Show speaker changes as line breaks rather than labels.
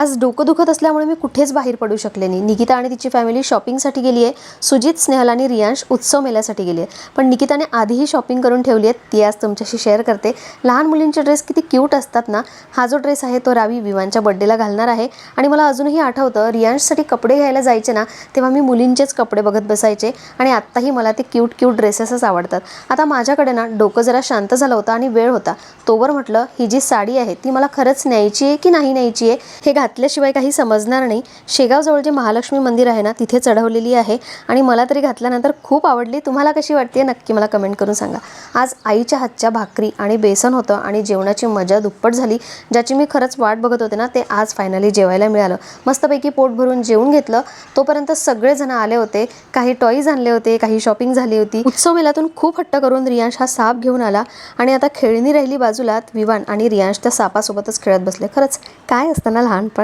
आज डोकं दुखत असल्यामुळे मी कुठेच बाहेर पडू शकले नाही। निकिता आणि तिची फॅमिली शॉपिंगसाठी गेली आहे। सुजित, स्नेहल आणि रियांश उत्सव मेल्यासाठी गेली आहे। पण निकिताने आधीही शॉपिंग करून ठेवली आहे, ती आज तुमच्याशी शेअर करते। लहान मुलींचे ड्रेस किती क्यूट असतात ना। हा जो ड्रेस आहे तो रावी विवांच्या बर्थडेला घालणार आहे आणि मला अजूनही आठवतं रियांशसाठी कपडे घ्यायला जायचे ना तेव्हा मी मुलींचेच कपडे बघत बसायचे आणि आत्ताही मला ते क्यूट ड्रेसेसच आवडतात। आता माझ्याकडे ना डोकं जरा शांत झालं होतं आणि वेळ होता, तोवर म्हटलं ही जी साडी आहे ती मला खरंच न्यायची आहे की नाही न्यायची आहे हे घातल्याशिवाय काही समजणार नाही। शेगाव जवळ जे महालक्ष्मी मंदिर आहे ना तिथे चढवलेली आहे आणि मला तरी घातल्यानंतर खूप आवडली। तुम्हाला कशी वाटते नक्की मला कमेंट करून सांगा। आज आईच्या हातच्या भाकरी आणि बेसन होतं आणि जेवणाची मजा दुप्पट झाली। ज्याची मी खरंच वाट बघत होते ना ते आज फायनली जेवायला मिळालं। मस्तपैकी पोट भरून जेवून घेतलं। तोपर्यंत सगळे जण आले होते, काही टॉयज आणले होते, काही शॉपिंग झाली होती। उत्सव मेल्यातून खूप हट्ट करून रियांश हा साप घेऊन आला आणि आता खेळणी राहिली बाजूला, विवान आणि रियांश त्या सापासोबतच खेळत बसले। खरंच काय असतं ना लहानपण।